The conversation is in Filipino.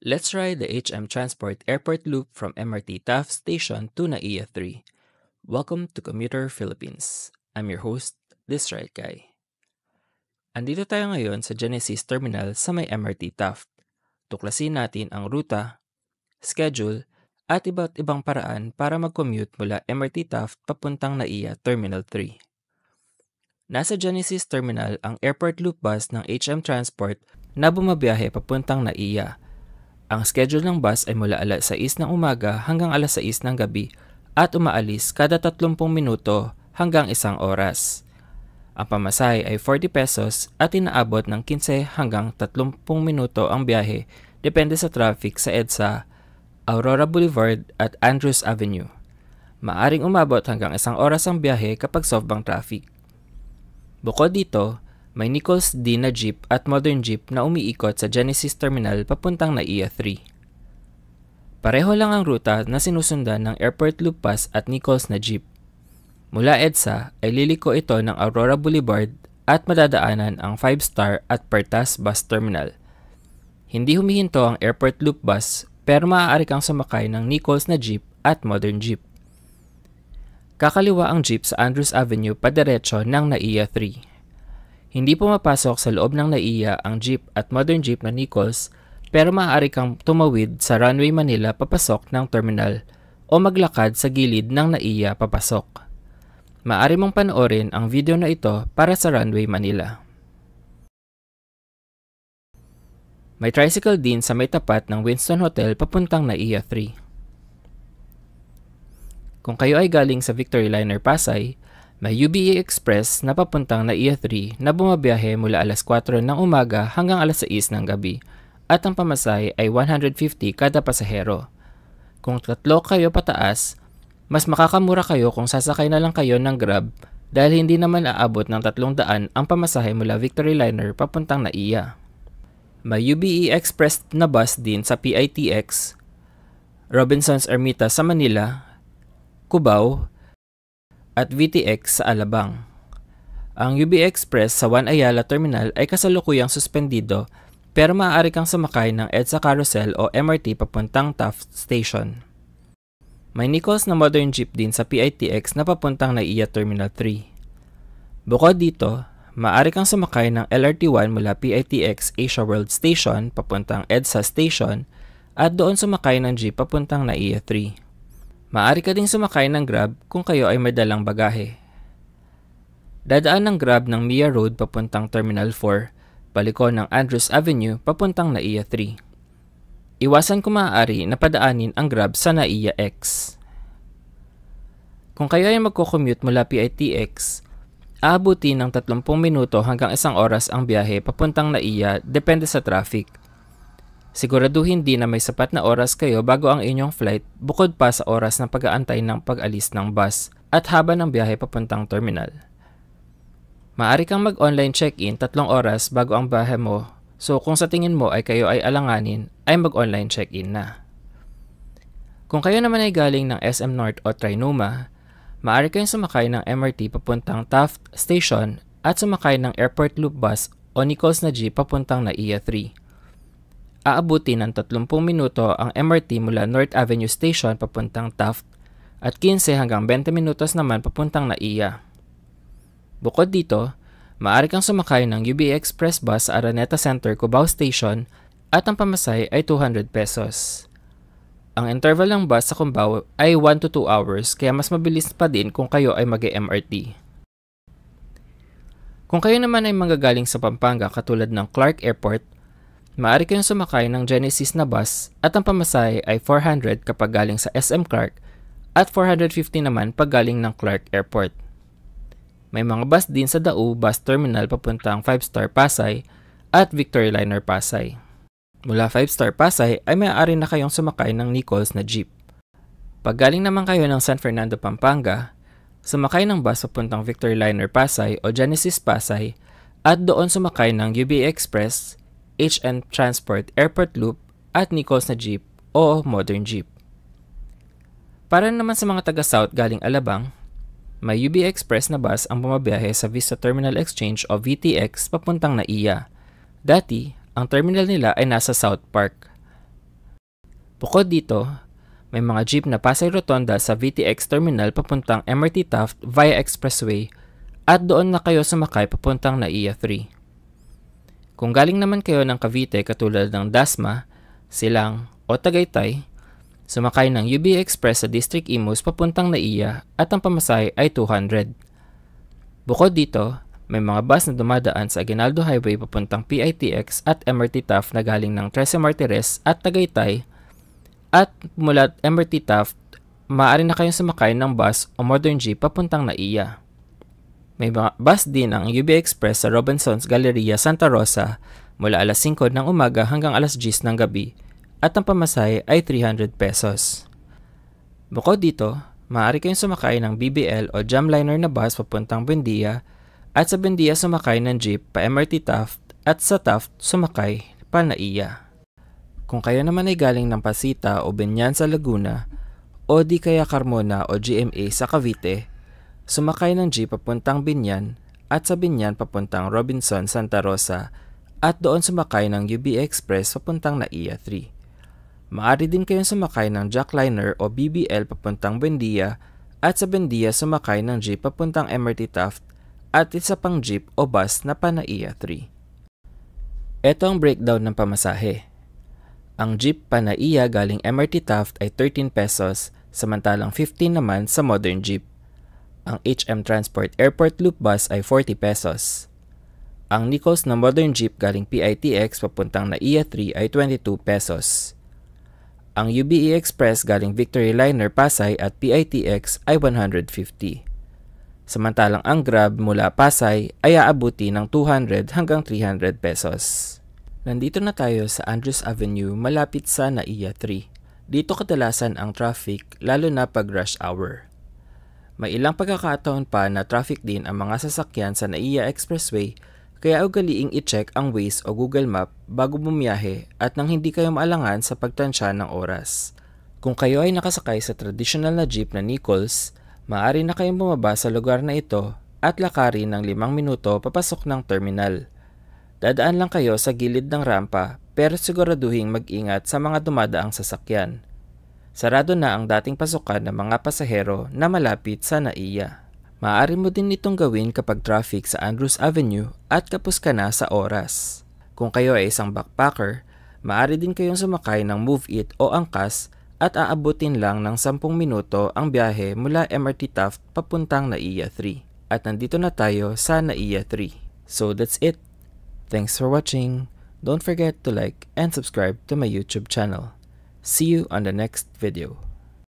Let's ride the HM Transport Airport Loop from MRT Taft Station to NAIA 3. Welcome to Commuter Philippines. I'm your host, Disray Kai. Andito tayo ngayon sa Genesis Terminal sa may MRT Taft. Tuklasin natin ang ruta, schedule, at iba't ibang paraan para mag-commute mula MRT Taft papuntang NAIA Terminal 3. Nasa Genesis Terminal ang airport loop bus ng HM Transport na bumabiyahe papuntang NAIA. Ang schedule ng bus ay mula alas 6 ng umaga hanggang alas 6 ng gabi at umaalis kada 30 minuto hanggang 1 oras. Ang pamasahe ay 40 pesos at inaabot ng 15 hanggang 30 minuto ang biyahe depende sa traffic sa EDSA, Aurora Boulevard at Andrews Avenue. Maaring umabot hanggang 1 oras ang biyahe kapag softbound traffic. Bukod dito, may Nichols D na jeep at modern jeep na umiikot sa Genesis Terminal papuntang NAIA 3. Pareho lang ang ruta na sinusundan ng Airport Loop Bus at Nichols na jeep. Mula EDSA ay liliko ito ng Aurora Boulevard at madadaanan ang 5-star at Pertas Bus Terminal. Hindi humihinto ang Airport Loop Bus pero maaari kang sumakay ng Nichols na jeep at modern jeep. Kakaliwa ang jeep sa Andrews Avenue padiretso ng NAIA 3. Hindi pumapasok sa loob ng NAIA ang jeep at modern jeep na Nichols pero maaari kang tumawid sa Runway Manila papasok ng terminal o maglakad sa gilid ng NAIA papasok. Maaari mong panoorin ang video na ito para sa Runway Manila. May tricycle din sa may tapat ng Winston Hotel papuntang NAIA 3. Kung kayo ay galing sa Victory Liner Pasay, may UBE Express na papuntang NAIA 3 na bumabiyahe mula alas 4 ng umaga hanggang alas 6 ng gabi at ang pamasahe ay 150 kada pasahero. Kung tatlo kayo pataas, mas makakamura kayo kung sasakay na lang kayo ng Grab dahil hindi naman aabot ng 300 ang pamasahe mula Victory Liner papuntang NAIA. May UBE Express na bus din sa PITX, Robinsons Ermita sa Manila, Cubao, at VTX sa Alabang. Ang UB Express sa One Ayala Terminal ay kasalukuyang suspendido pero maaari kang sumakay ng EDSA Carousel o MRT papuntang Taft Station. May Nichols na modern jeep din sa PITX na papuntang NAIA Terminal 3. Bukod dito, maaari kang sumakay ng LRT1 mula PITX Asia World Station papuntang EDSA Station at doon sumakay ng jeep papuntang NAIA 3. Maaari ka ding sumakay ng Grab kung kayo ay may dalang bagahe. Dadaan ng Grab ng Mia Road papuntang Terminal 4, paliko ng Andrews Avenue papuntang NAIA 3. Iwasan kung maaari na padaanin ang Grab sa NAIA X. Kung kayo ay magko-commute mula PITX, aabuti ng 30 minuto hanggang 1 oras ang biyahe papuntang NAIA depende sa traffic. Siguraduhin din na may sapat na oras kayo bago ang inyong flight bukod pa sa oras ng pag-aantay ng pag-alis ng bus at haba ng biyahe papuntang terminal. Maaari kang mag-online check-in 3 oras bago ang biyahe mo, so kung sa tingin mo ay kayo ay alanganin, ay mag-online check-in na. Kung kayo naman ay galing ng SM North o Trinoma, maaari kayong sumakay ng MRT papuntang Taft Station at sumakay ng Airport Loop Bus o Nichols na jeep papuntang NAIA 3. Aabuti ng 30 minuto ang MRT mula North Avenue Station papuntang Taft at 15 hanggang 20 minutos naman papuntang NAIA. Bukod dito, maaari kang sumakay ng UB Express bus sa Araneta Center, Cubao Station at ang pamasahe ay 200 pesos. Ang interval ng bus sa Cubao ay 1 to 2 hours kaya mas mabilis pa din kung kayo ay mag-MRT. Kung kayo naman ay manggagaling sa Pampanga katulad ng Clark Airport, maaari kayong sumakay ng Genesis na bus at ang pamasahe ay 400 kapag galing sa SM Clark at 450 naman pag galing ng Clark Airport. May mga bus din sa Dau Bus Terminal papuntang 5-star Pasay at Victory Liner Pasay. Mula 5-star Pasay ay maaari na kayong sumakay ng Nichols na jeep. Pag galing naman kayo ng San Fernando, Pampanga, sumakay ng bus papuntang Victory Liner Pasay o Genesis Pasay at doon sumakay ng UB Express, HM Transport Airport Loop at Nichols na jeep o modern jeep. Para naman sa mga taga-South galing Alabang, may UB Express na bus ang bumabiyahe sa Vista Terminal Exchange o VTX papuntang NAIA. Dati, ang terminal nila ay nasa South Park. Bukod dito, may mga jeep na Pasay Rotonda sa VTX Terminal papuntang MRT Taft via Expressway at doon na kayo sumakay papuntang NAIA 3. Kung galing naman kayo ng Cavite katulad ng Dasma, Silang o Tagaytay, sumakay ng UB Express sa District Imus papuntang NAIA at ang pamasahe ay 200. Bukod dito, may mga bus na dumadaan sa Aguinaldo Highway papuntang PITX at MRT Taft na galing ng Trece Martires at Tagaytay, at mula MRT Taft, maaari na kayong sumakay ng bus o modern jeep papuntang NAIA. May mga bus din ang UB Express sa Robinsons Galleria, Santa Rosa mula alas 5 ng umaga hanggang alas 10 ng gabi at ang pamasahe ay 300 pesos. Bukod dito, maaari kayong sumakay ng BBL o Jamliner na bus papuntang Buendia at sa Buendia sumakay ng jeep pa MRT Taft at sa Taft sumakay pa NAIA. Kung kayo naman ay galing ng Pasita o Binyan sa Laguna o di kaya Carmona o GMA sa Cavite, sumakay ng jeep papuntang Binyan at sa Binyan papuntang Robinson, Santa Rosa at doon sumakay ng UB Express papuntang NAIA 3. Maaari din kayong sumakay ng Jackliner o BBL papuntang Buendia at sa Buendia sumakay ng jeep papuntang MRT Taft at isa pang jeep o bus na pa NAIA 3. Ito ang breakdown ng pamasahe. Ang jeep pa NAIA galing MRT Taft ay 13 pesos samantalang 15 naman sa modern jeep. Ang HM Transport Airport Loop Bus ay 40 pesos. Ang Nichols na modern jeep galing PITX papuntang NAIA 3 ay 22 pesos. Ang UBE Express galing Victory Liner Pasay at PITX ay 150. Samantalang ang Grab mula Pasay ay aabuti ng 200 hanggang 300 pesos. Nandito na tayo sa Andrews Avenue malapit sa NAIA 3. Dito kadalasan ang traffic lalo na pag rush hour. May ilang pagkakataon pa na traffic din ang mga sasakyan sa NAIA Expressway kaya ugaliing i-check ang Waze o Google Map bago bumiyahe at nang hindi kayo maalangan sa pagtansya ng oras. Kung kayo ay nakasakay sa traditional na jeep na Nichols, maaari na kayong bumaba sa lugar na ito at lakarin ng 5 minuto papasok ng terminal. Dadaan lang kayo sa gilid ng rampa pero siguraduhing mag-ingat sa mga dumadaang sasakyan. Sarado na ang dating pasukan ng mga pasahero na malapit sa NAIA. Maaari mo din itong gawin kapag traffic sa Andrews Avenue at kapos ka na sa oras. Kung kayo ay isang backpacker, maaari din kayong sumakay ng Move It o Angkas at aabutin lang ng 10 minuto ang biyahe mula MRT Taft papuntang NAIA 3. At nandito na tayo sa NAIA 3. So that's it. Thanks for watching. Don't forget to like and subscribe to my YouTube channel. See you on the next video.